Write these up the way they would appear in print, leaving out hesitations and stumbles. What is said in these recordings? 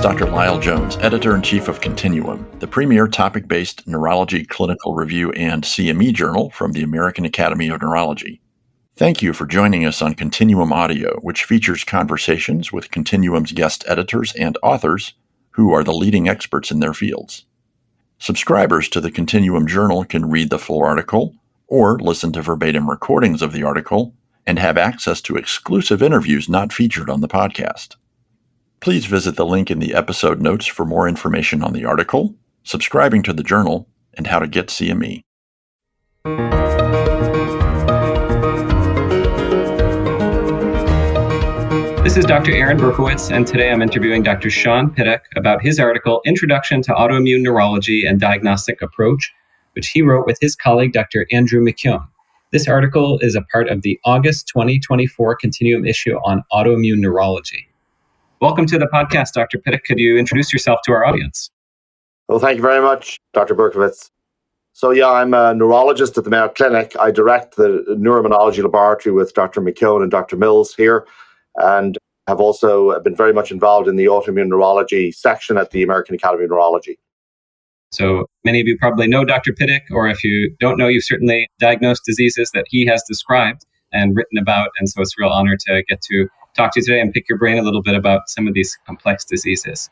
Dr. Lyle Jones, Editor-in-Chief of Continuum, the premier topic-based neurology clinical review and CME journal from the American Academy of Neurology. Thank you for joining us on Continuum Audio, which features conversations with Continuum's guest editors and authors who are the leading experts in their fields. Subscribers to the Continuum Journal can read the full article or listen to verbatim recordings of the article and have access to exclusive interviews not featured on the podcast. Please visit the link in the episode notes for more information on the article, subscribing to the journal, and how to get CME. This is Dr. Aaron Berkowitz, and today I'm interviewing Dr. Sean Pittock about his article, Introduction to Autoimmune Neurology and Diagnostic Approach, which he wrote with his colleague, Dr. Andrew McKeown. This article is a part of the August 2024 Continuum issue on autoimmune neurology. Welcome to the podcast, Dr. Pittock. Could you introduce yourself to our audience? Well, thank you very much, Dr. Berkowitz. So I'm a neurologist at the Mayo Clinic. I direct the neuroimmunology laboratory with Dr. McKeown and Dr. Mills here, and have also been very much involved in the autoimmune neurology section at the American Academy of Neurology. So many of you probably know Dr. Pittock, or if you don't know, you've certainly diagnosed diseases that he has described and written about. And so it's a real honor to get to talk to you today and pick your brain a little bit about some of these complex diseases.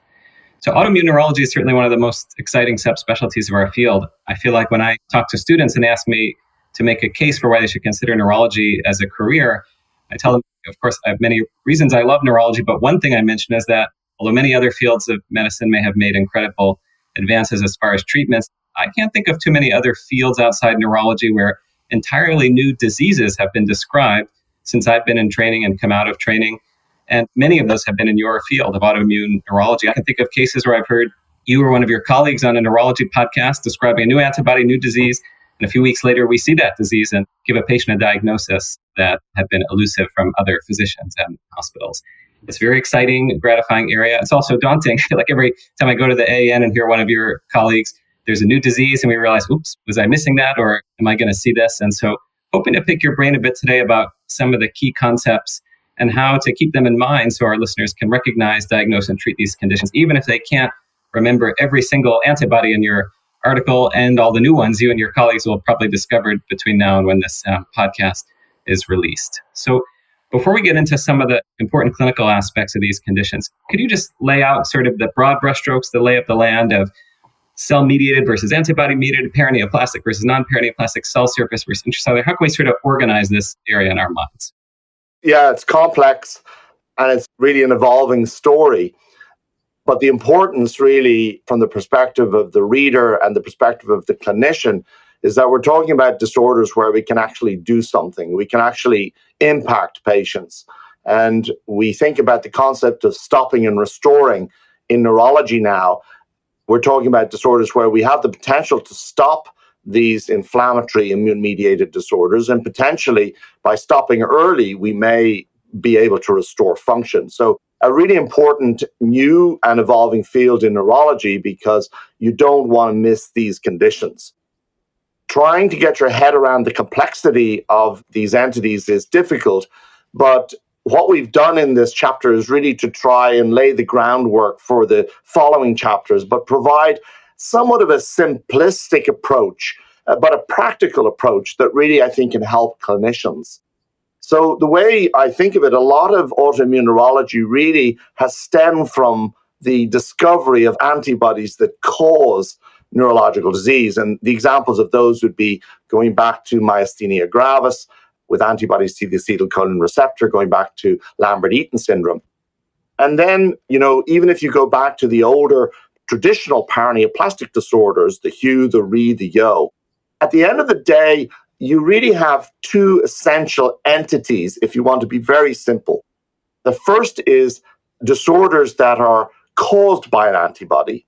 So autoimmune neurology is certainly one of the most exciting subspecialties of our field. I feel like when I talk to students and ask me to make a case for why they should consider neurology as a career, I tell them, of course, I have many reasons I love neurology, but one thing I mention is that although many other fields of medicine may have made incredible advances as far as treatments, I can't think of too many other fields outside neurology where entirely new diseases have been described since I've been in training and come out of training. And many of those have been in your field of autoimmune neurology. I can think of cases where I've heard you or one of your colleagues on a neurology podcast describing a new antibody, new disease, and a few weeks later we see that disease and give a patient a diagnosis that had been elusive from other physicians and hospitals. It's a very exciting, gratifying area. It's also daunting. I feel like every time I go to the AAN and hear one of your colleagues, there's a new disease and we realize, oops, was I missing that or am I going to see this? And so hoping to pick your brain a bit today about some of the key concepts and how to keep them in mind so our listeners can recognize, diagnose, and treat these conditions, even if they can't remember every single antibody in your article and all the new ones you and your colleagues will probably discover between now and when this podcast is released. So before we get into some of the important clinical aspects of these conditions, could you just lay out sort of the broad brushstrokes, the lay of the land of cell-mediated versus antibody-mediated, paraneoplastic versus non-paraneoplastic, cell surface versus intracellular? How can we sort of organize this area in our minds? Yeah, it's complex and it's really an evolving story. But the importance really from the perspective of the reader and the perspective of the clinician is that we're talking about disorders where we can actually do something. We can actually impact patients. And we think about the concept of stopping and restoring in neurology now. We're talking about disorders where we have the potential to stop these inflammatory immune-mediated disorders, and potentially by stopping early, we may be able to restore function. So a really important new and evolving field in neurology because you don't want to miss these conditions. Trying to get your head around the complexity of these entities is difficult, but what we've done in this chapter is really to try and lay the groundwork for the following chapters, but provide somewhat of a simplistic approach, but a practical approach that really, I think, can help clinicians. So the way I think of it, a lot of autoimmune neurology really has stemmed from the discovery of antibodies that cause neurological disease. And the examples of those would be going back to myasthenia gravis, with antibodies to the acetylcholine receptor, going back to Lambert-Eaton syndrome. And then, even if you go back to the older traditional paraneoplastic disorders, the HU, the RE, the YO, at the end of the day, you really have two essential entities, if you want to be very simple. The first is disorders that are caused by an antibody.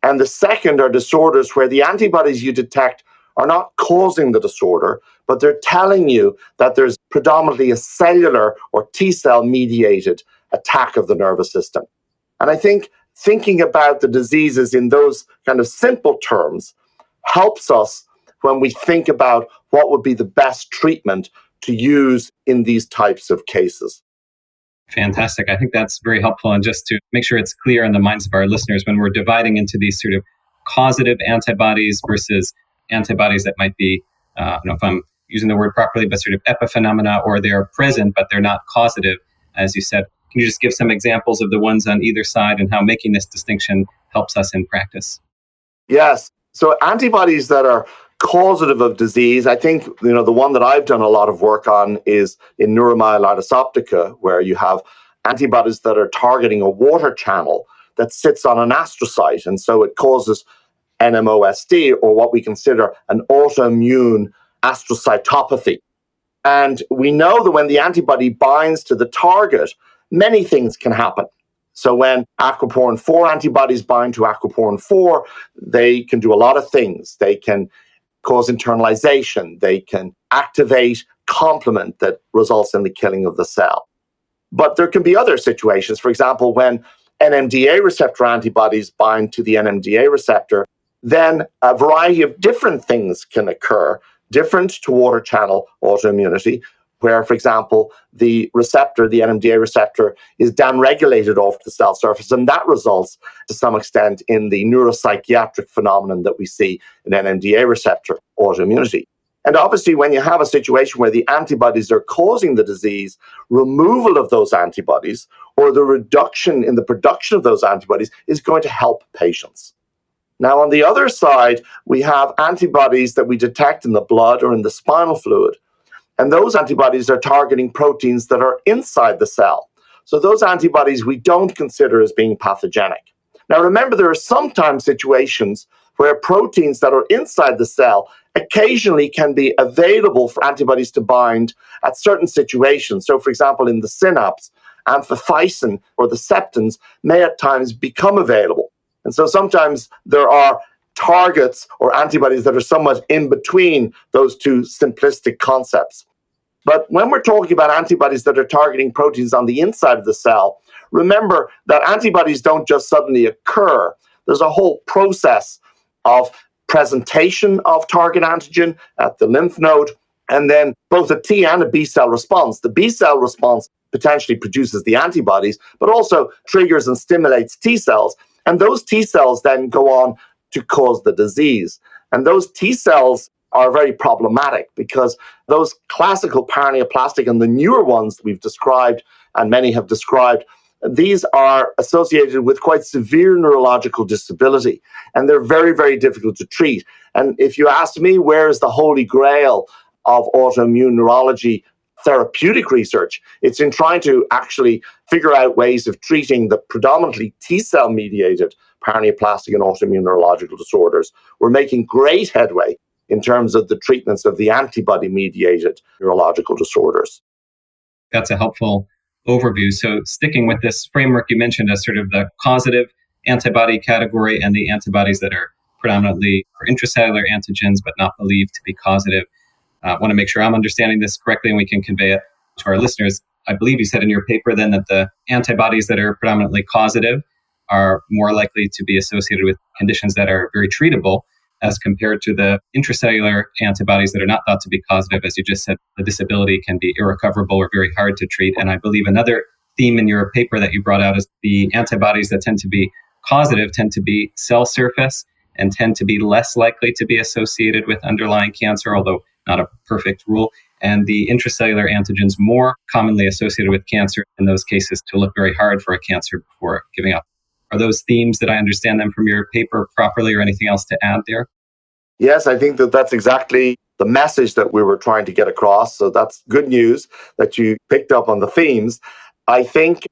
And the second are disorders where the antibodies you detect are not causing the disorder, but they're telling you that there's predominantly a cellular or T-cell mediated attack of the nervous system. And I think thinking about the diseases in those kind of simple terms helps us when we think about what would be the best treatment to use in these types of cases. Fantastic. I think that's very helpful. And just to make sure it's clear in the minds of our listeners, when we're dividing into these sort of causative antibodies versus antibodies that might be, I don't know if I'm using the word properly, but sort of epiphenomena, or they're present, but they're not causative, as you said. Can you just give some examples of the ones on either side and how making this distinction helps us in practice? Yes. So antibodies that are causative of disease, I think, the one that I've done a lot of work on is in neuromyelitis optica, where you have antibodies that are targeting a water channel that sits on an astrocyte. And so it causes NMOSD, or what we consider an autoimmune astrocytopathy. And we know that when the antibody binds to the target, many things can happen. So when aquaporin 4 antibodies bind to aquaporin 4, they can do a lot of things. They can cause internalization. They can activate complement that results in the killing of the cell. But there can be other situations. For example, when NMDA receptor antibodies bind to the NMDA receptor, then a variety of different things can occur, different to water channel autoimmunity, where, for example, the receptor, the NMDA receptor, is downregulated off the cell surface, and that results to some extent in the neuropsychiatric phenomenon that we see in NMDA receptor autoimmunity. And obviously, when you have a situation where the antibodies are causing the disease, removal of those antibodies or the reduction in the production of those antibodies is going to help patients. Now, on the other side, we have antibodies that we detect in the blood or in the spinal fluid. And those antibodies are targeting proteins that are inside the cell. So those antibodies we don't consider as being pathogenic. Now, remember, there are sometimes situations where proteins that are inside the cell occasionally can be available for antibodies to bind at certain situations. So, for example, in the synapse, amphiphysin or the septins may at times become available. And so sometimes there are targets or antibodies that are somewhat in between those two simplistic concepts. But when we're talking about antibodies that are targeting proteins on the inside of the cell, remember that antibodies don't just suddenly occur. There's a whole process of presentation of target antigen at the lymph node, and then both a T and a B cell response. The B cell response potentially produces the antibodies, but also triggers and stimulates T cells. And those T cells then go on to cause the disease. And those T cells are very problematic because those classical paraneoplastic and the newer ones we've described, and many have described, these are associated with quite severe neurological disability. And they're very, very difficult to treat. And if you ask me, where is the holy grail of autoimmune neurology therapeutic research? It's in trying to actually figure out ways of treating the predominantly T-cell mediated paraneoplastic and autoimmune neurological disorders. We're making great headway in terms of the treatments of the antibody mediated neurological disorders. That's a helpful overview. So sticking with this framework you mentioned as sort of the causative antibody category and the antibodies that are predominantly for intracellular antigens but not believed to be causative. I want to make sure I'm understanding this correctly and we can convey it to our listeners. I believe you said in your paper then that the antibodies that are predominantly causative are more likely to be associated with conditions that are very treatable as compared to the intracellular antibodies that are not thought to be causative. As you just said, the disability can be irrecoverable or very hard to treat. And I believe another theme in your paper that you brought out is the antibodies that tend to be causative tend to be cell surface and tend to be less likely to be associated with underlying cancer, although not a perfect rule. And the intracellular antigens more commonly associated with cancer in those cases to look very hard for a cancer before giving up. Are those themes, that I understand them from your paper properly, or anything else to add there? Yes, I think that that's exactly the message that we were trying to get across. So that's good news that you picked up on the themes. I think,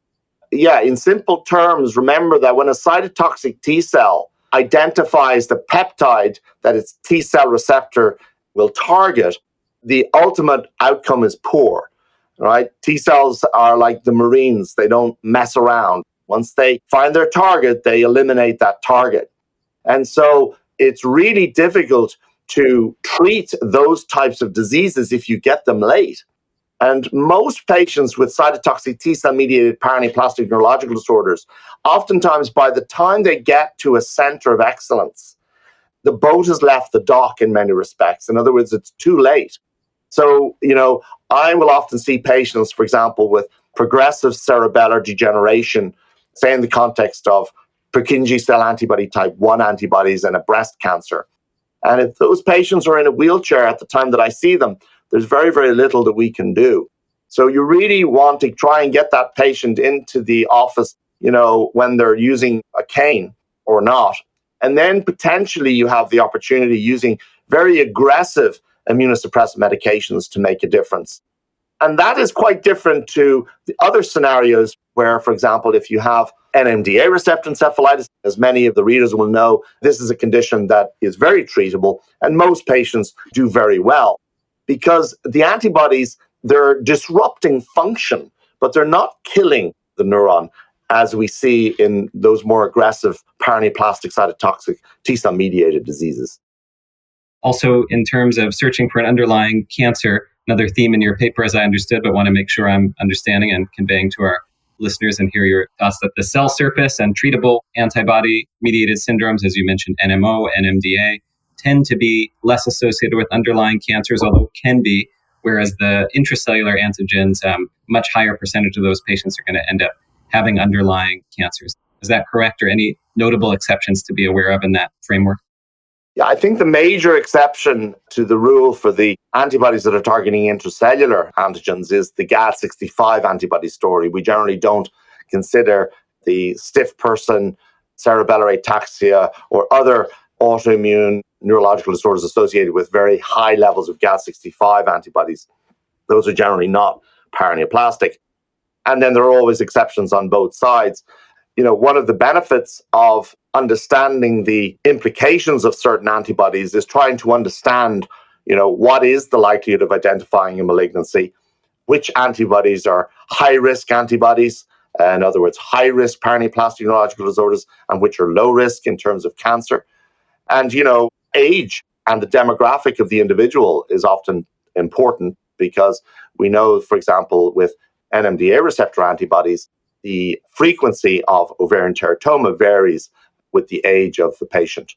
in simple terms, remember that when a cytotoxic T cell identifies the peptide that its T cell receptor will target, the ultimate outcome is poor, right? T cells are like the Marines. They don't mess around. Once they find their target, they eliminate that target. And so it's really difficult to treat those types of diseases if you get them late. And most patients with cytotoxic T-cell mediated paraneoplastic neurological disorders, oftentimes by the time they get to a center of excellence, the boat has left the dock in many respects. In other words, it's too late. So, I will often see patients, for example, with progressive cerebellar degeneration, say in the context of Purkinje cell antibody type 1 antibodies and a breast cancer. And if those patients are in a wheelchair at the time that I see them, there's very, very little that we can do. So you really want to try and get that patient into the office, when they're using a cane or not. And then potentially you have the opportunity using very aggressive immunosuppressive medications to make a difference. And that is quite different to the other scenarios where, for example, if you have NMDA receptor encephalitis, as many of the readers will know, this is a condition that is very treatable, and most patients do very well because the antibodies, they're disrupting function, but they're not killing the neuron as we see in those more aggressive paraneoplastic cytotoxic T-cell mediated diseases. Also, in terms of searching for an underlying cancer, another theme in your paper, as I understood, but want to make sure I'm understanding and conveying to our listeners and hear your thoughts, that the cell surface and treatable antibody-mediated syndromes, as you mentioned, NMO, NMDA, tend to be less associated with underlying cancers, although can be, whereas the intracellular antigens, much higher percentage of those patients are going to end up having underlying cancers. Is that correct, or any notable exceptions to be aware of in that framework? Yeah, I think the major exception to the rule for the antibodies that are targeting intracellular antigens is the GAD65 antibody story. We generally don't consider the stiff person, cerebellar ataxia, or other autoimmune neurological disorders associated with very high levels of GAD65 antibodies. Those are generally not paraneoplastic. And then there are always exceptions on both sides. One of the benefits of understanding the implications of certain antibodies is trying to understand, what is the likelihood of identifying a malignancy, which antibodies are high-risk antibodies, in other words, high-risk paraneoplastic neurological disorders, and which are low-risk in terms of cancer. And, age and the demographic of the individual is often important because we know, for example, with NMDA receptor antibodies, the frequency of ovarian teratoma varies with the age of the patient.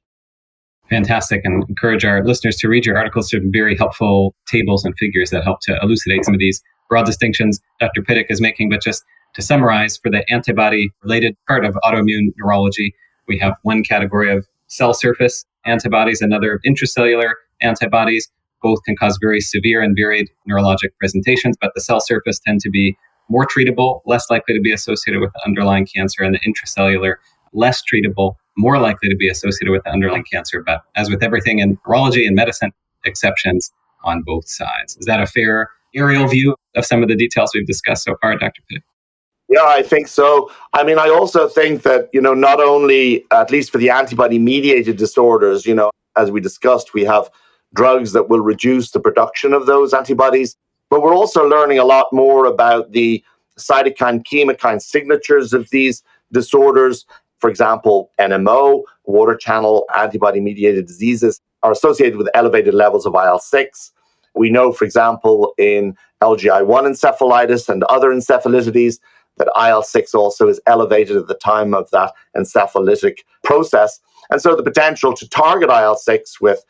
Fantastic, and encourage our listeners to read your articles. There are very helpful tables and figures that help to elucidate some of these broad distinctions Dr. Pittock is making. But just to summarize, for the antibody-related part of autoimmune neurology, we have one category of cell surface antibodies, another intracellular antibodies. Both can cause very severe and varied neurologic presentations, but the cell surface tend to be more treatable, less likely to be associated with the underlying cancer, and the intracellular, less treatable, more likely to be associated with the underlying cancer. But as with everything in neurology and medicine, exceptions on both sides. Is that a fair aerial view of some of the details we've discussed so far, Dr. Pittock? Yeah, I think so. I also think that, not only, at least for the antibody-mediated disorders, as we discussed, we have drugs that will reduce the production of those antibodies. But we're also learning a lot more about the cytokine-chemokine signatures of these disorders. For example, NMO, water channel antibody-mediated diseases, are associated with elevated levels of IL-6. We know, for example, in LGI1 encephalitis and other encephalitides, that IL-6 also is elevated at the time of that encephalitic process. And so the potential to target IL-6 with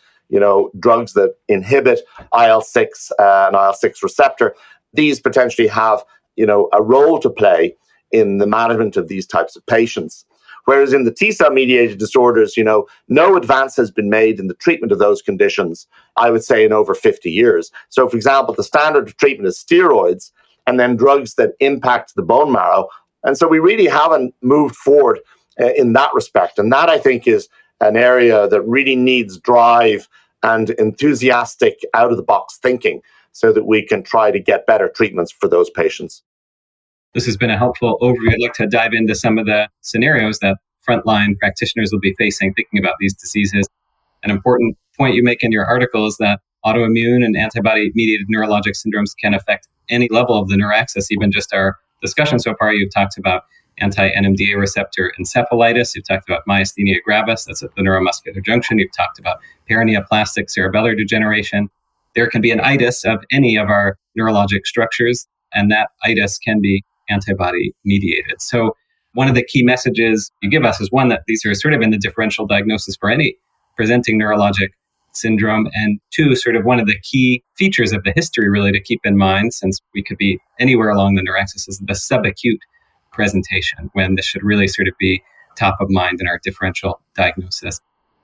drugs that inhibit IL-6 and IL-6 receptor, these potentially have, a role to play in the management of these types of patients. Whereas in the T-cell mediated disorders, no advance has been made in the treatment of those conditions, I would say, in over 50 years. So, for example, the standard of treatment is steroids and then drugs that impact the bone marrow. And so we really haven't moved forward in that respect. And that, I think, is an area that really needs drive and enthusiastic out-of-the-box thinking so that we can try to get better treatments for those patients. This has been a helpful overview. I'd like to dive into some of the scenarios that frontline practitioners will be facing thinking about these diseases. An important point you make in your article is that autoimmune and antibody-mediated neurologic syndromes can affect any level of the neuroaxis. Even just our discussion so far, you've talked about anti-NMDA receptor encephalitis. You've talked about myasthenia gravis, that's at the neuromuscular junction. You've talked about paraneoplastic cerebellar degeneration. There can be an itis of any of our neurologic structures, and that itis can be antibody-mediated. So one of the key messages you give us is one, that these are sort of in the differential diagnosis for any presenting neurologic syndrome, and two, sort of one of the key features of the history really to keep in mind, since we could be anywhere along the neuroaxis, is the subacute presentation, when this should really sort of be top of mind in our differential diagnosis.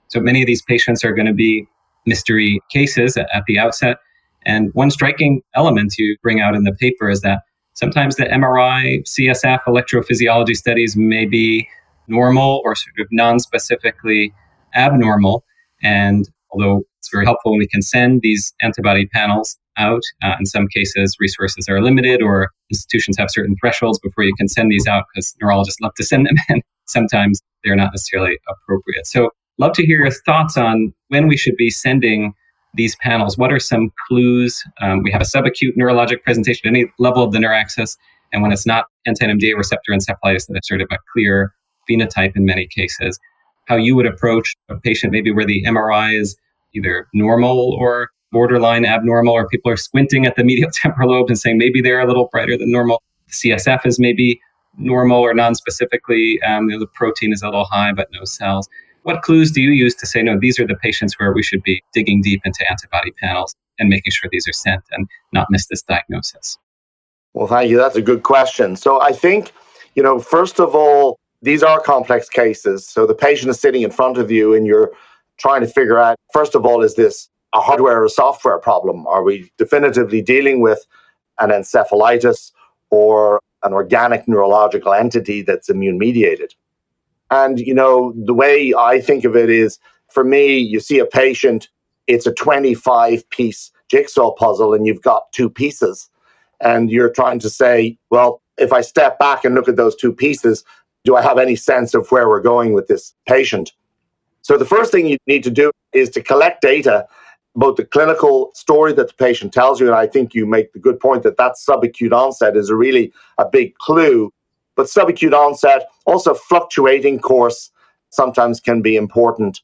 So many of these patients are going to be mystery cases at the outset. And one striking element you bring out in the paper is that sometimes the MRI, CSF, electrophysiology studies may be normal or sort of non-specifically abnormal. And although it's very helpful when we can send these antibody panels out, in some cases resources are limited or institutions have certain thresholds before you can send these out because neurologists love to send them in. Sometimes they're not necessarily appropriate. So love to hear your thoughts on when we should be sending these panels. What are some clues? We have a subacute neurologic presentation at any level of the neuraxis, and when it's not anti-NMDA receptor encephalitis, that it's sort of a clear phenotype in many cases. How you would approach a patient maybe where the MRI is either normal or borderline abnormal, or people are squinting at the medial temporal lobe and saying maybe they're a little brighter than normal. The CSF is maybe normal or non-specifically, the protein is a little high but no cells. What clues do you use to say, no, these are the patients where we should be digging deep into antibody panels and making sure these are sent and not miss this diagnosis? Well, thank you. That's a good question. So I think, first of all, these are complex cases. So the patient is sitting in front of you and you're trying to figure out, first of all, is this a hardware or software problem? Are we definitively dealing with an encephalitis or an organic neurological entity that's immune mediated? And, the way I think of it is, for me, you see a patient, it's a 25-piece jigsaw puzzle and you've got two pieces. And you're trying to say, well, if I step back and look at those two pieces, do I have any sense of where we're going with this patient? So the first thing you need to do is to collect data, both the clinical story that the patient tells you, and I think you make the good point that subacute onset is really a big clue. But subacute onset, also fluctuating course, sometimes can be important.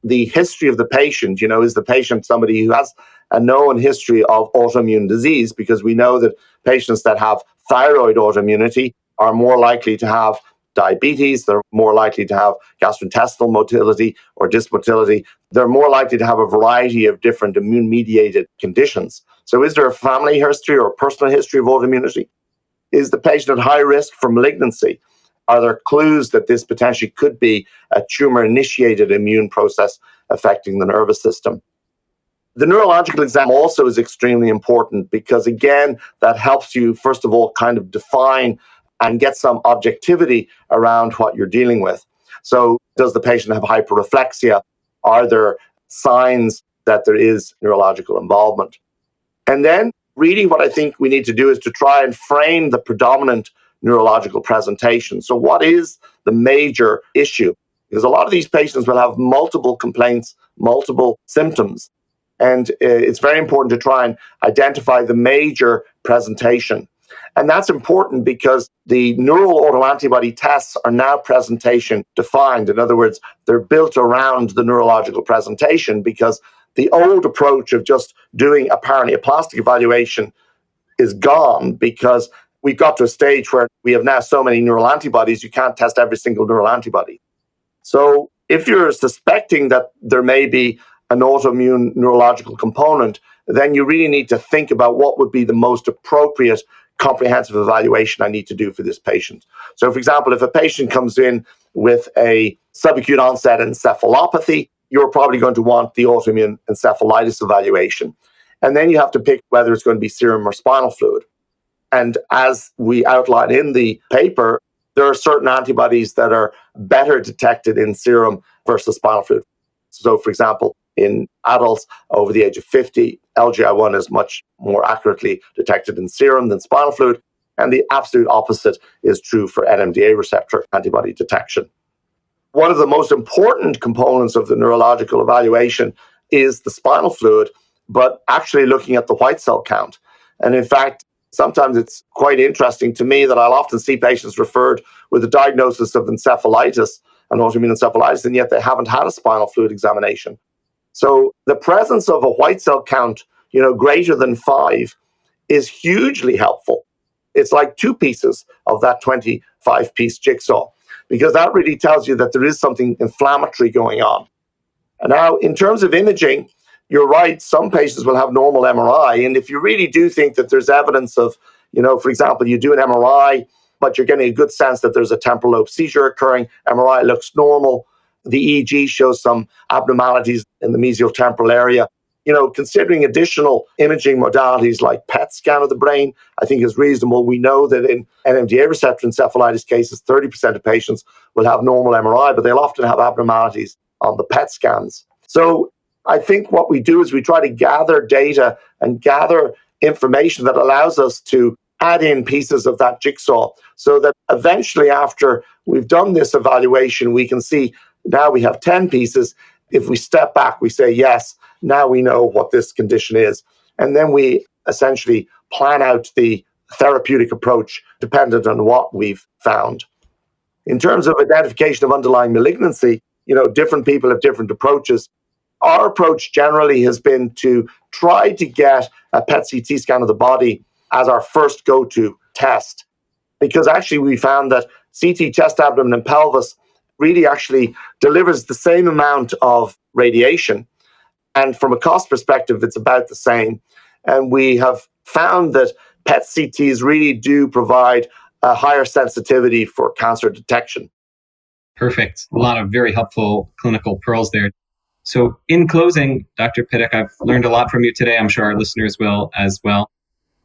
The history of the patient, is the patient somebody who has a known history of autoimmune disease? Because we know that patients that have thyroid autoimmunity are more likely to have diabetes, they're more likely to have gastrointestinal motility or dysmotility, they're more likely to have a variety of different immune-mediated conditions. So is there a family history or a personal history of autoimmunity? Is the patient at high risk for malignancy? Are there clues that this potentially could be a tumor-initiated immune process affecting the nervous system? The neurological exam also is extremely important because, again, that helps you, first of all, kind of define and get some objectivity around what you're dealing with. So does the patient have hyperreflexia? Are there signs that there is neurological involvement? And then really what I think we need to do is to try and frame the predominant neurological presentation. So what is the major issue? Because a lot of these patients will have multiple complaints, multiple symptoms. And it's very important to try and identify the major presentation. And that's important because the neural autoantibody tests are now presentation defined. In other words, they're built around the neurological presentation, because the old approach of just doing a paraneoplastic evaluation is gone, because we've got to a stage where we have now so many neural antibodies, you can't test every single neural antibody. So if you're suspecting that there may be an autoimmune neurological component, then you really need to think about what would be the most appropriate comprehensive evaluation I need to do for this patient. So, for example, if a patient comes in with a subacute onset encephalopathy, you're probably going to want the autoimmune encephalitis evaluation. And then you have to pick whether it's going to be serum or spinal fluid. And as we outline in the paper, there are certain antibodies that are better detected in serum versus spinal fluid. So, for example, in adults over the age of 50, LGI1 is much more accurately detected in serum than spinal fluid. And the absolute opposite is true for NMDA receptor antibody detection. One of the most important components of the neurological evaluation is the spinal fluid, but actually looking at the white cell count. And in fact, sometimes it's quite interesting to me that I'll often see patients referred with a diagnosis of encephalitis, an autoimmune encephalitis, and yet they haven't had a spinal fluid examination. So the presence of a white cell count, greater than 5 is hugely helpful. It's like two pieces of that 25-piece jigsaw, because that really tells you that there is something inflammatory going on. And now, in terms of imaging, you're right, some patients will have normal MRI. And if you really do think that there's evidence of, for example, you do an MRI, but you're getting a good sense that there's a temporal lobe seizure occurring, MRI looks normal, the EEG shows some abnormalities in the mesial temporal area. Considering additional imaging modalities like PET scan of the brain, I think is reasonable. We know that in NMDA receptor encephalitis cases, 30% of patients will have normal MRI, but they'll often have abnormalities on the PET scans. So I think what we do is we try to gather data and gather information that allows us to add in pieces of that jigsaw so that eventually, after we've done this evaluation, we can see now we have 10 pieces. If we step back, we say, yes, now we know what this condition is. And then we essentially plan out the therapeutic approach dependent on what we've found. In terms of identification of underlying malignancy, different people have different approaches. Our approach generally has been to try to get a PET-CT scan of the body as our first go-to test, because actually we found that CT chest, abdomen, and pelvis really actually delivers the same amount of radiation. And from a cost perspective, it's about the same. And we have found that PET-CTs really do provide a higher sensitivity for cancer detection. Perfect. A lot of very helpful clinical pearls there. So in closing, Dr. Pittock, I've learned a lot from you today. I'm sure our listeners will as well.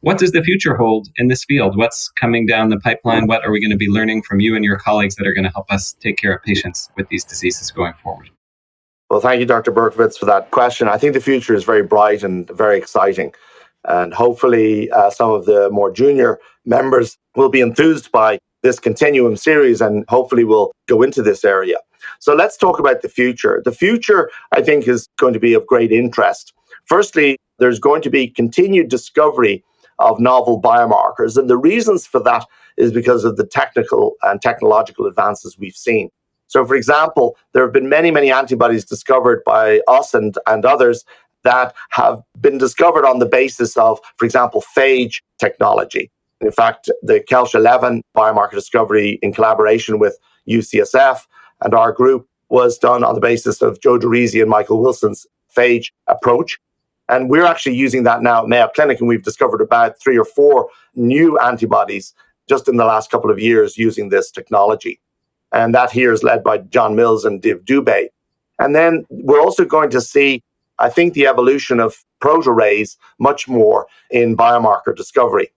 What does the future hold in this field? What's coming down the pipeline? What are we going to be learning from you and your colleagues that are going to help us take care of patients with these diseases going forward? Well, thank you, Dr. Berkowitz, for that question. I think the future is very bright and very exciting. And hopefully some of the more junior members will be enthused by this Continuum series and hopefully will go into this area. So let's talk about the future. The future, I think, is going to be of great interest. Firstly, there's going to be continued discovery of novel biomarkers. And the reasons for that is because of the technical and technological advances we've seen. So, for example, there have been many, many antibodies discovered by us and others that have been discovered on the basis of, for example, phage technology. In fact, the Kelch-11 biomarker discovery in collaboration with UCSF and our group was done on the basis of Joe DeRisi and Michael Wilson's phage approach. And we're actually using that now at Mayo Clinic, and we've discovered about 3 or 4 new antibodies just in the last couple of years using this technology. And that here is led by John Mills and Div Dubé. And then we're also going to see, I think, the evolution of protearrays much more in biomarker discovery.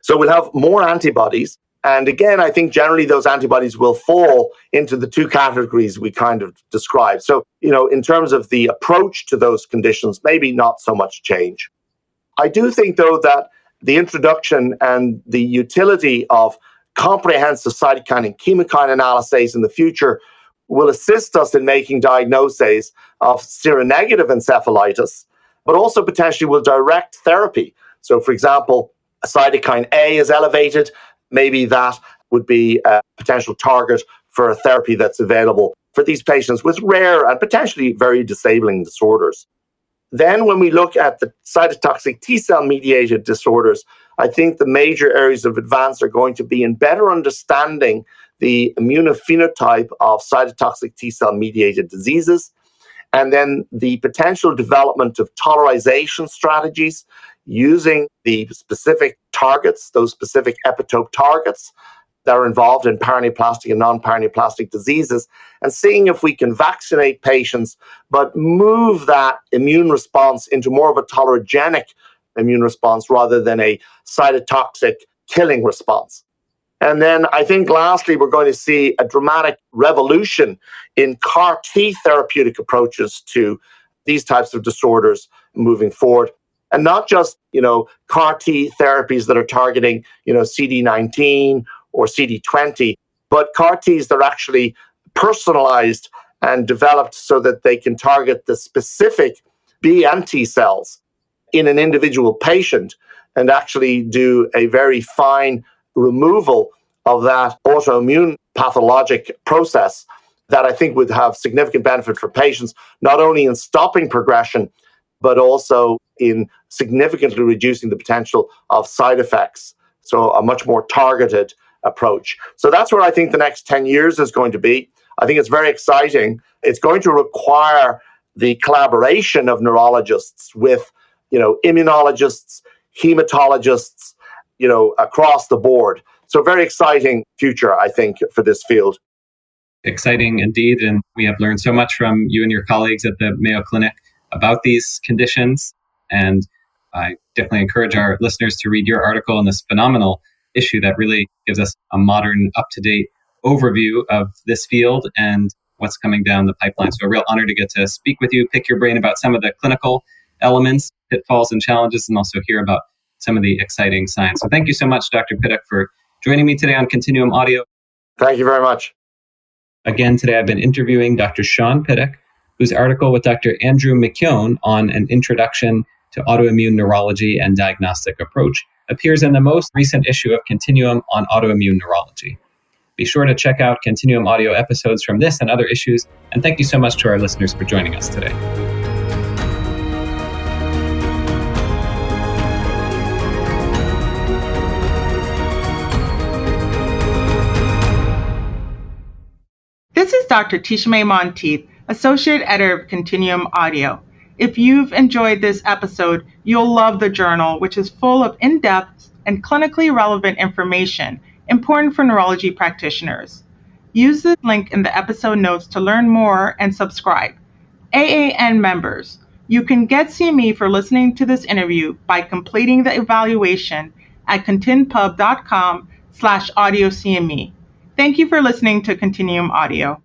So we'll have more antibodies. And again, I think generally those antibodies will fall into the 2 categories we kind of described. So, in terms of the approach to those conditions, maybe not so much change. I do think, though, that the introduction and the utility of comprehensive cytokine and chemokine analyses in the future will assist us in making diagnoses of seronegative encephalitis, but also potentially will direct therapy. So, for example, a cytokine A is elevated. Maybe that would be a potential target for a therapy that's available for these patients with rare and potentially very disabling disorders. Then when we look at the cytotoxic T-cell mediated disorders, I think the major areas of advance are going to be in better understanding the immunophenotype of cytotoxic T-cell mediated diseases, and then the potential development of tolerization strategies using the specific targets, those specific epitope targets that are involved in paraneoplastic and non-paraneoplastic diseases, and seeing if we can vaccinate patients, but move that immune response into more of a tolerogenic immune response rather than a cytotoxic killing response. And then I think lastly, we're going to see a dramatic revolution in CAR T therapeutic approaches to these types of disorders moving forward. And not just, CAR T therapies that are targeting, CD19 or CD20, but CAR Ts that are actually personalized and developed so that they can target the specific B and T cells in an individual patient and actually do a very fine removal of that autoimmune pathologic process that I think would have significant benefit for patients, not only in stopping progression, but also in significantly reducing the potential of side effects. So a much more targeted approach. So that's where I think the next 10 years is going to be. I think it's very exciting. It's going to require the collaboration of neurologists with, immunologists, hematologists, across the board. So very exciting future, I think, for this field. Exciting indeed. And we have learned so much from you and your colleagues at the Mayo Clinic about these conditions. And I definitely encourage our listeners to read your article on this phenomenal issue that really gives us a modern, up-to-date overview of this field and what's coming down the pipeline. So a real honor to get to speak with you, pick your brain about some of the clinical elements, pitfalls and challenges, and also hear about some of the exciting science. So thank you so much, Dr. Pittock, for joining me today on Continuum Audio. Thank you very much. Again, today I've been interviewing Dr. Sean Pittock, whose article with Dr. Andrew McKeown on an introduction to autoimmune neurology and diagnostic approach appears in the most recent issue of Continuum on autoimmune neurology. Be sure to check out Continuum Audio episodes from this and other issues, and thank you so much to our listeners for joining us today. This is Dr. Tishme Monteith, Associate Editor of Continuum Audio. If you've enjoyed this episode, you'll love the journal, which is full of in-depth and clinically relevant information important for neurology practitioners. Use the link in the episode notes to learn more and subscribe. AAN members, you can get CME for listening to this interview by completing the evaluation at continpub.com/audiocme. Thank you for listening to Continuum Audio.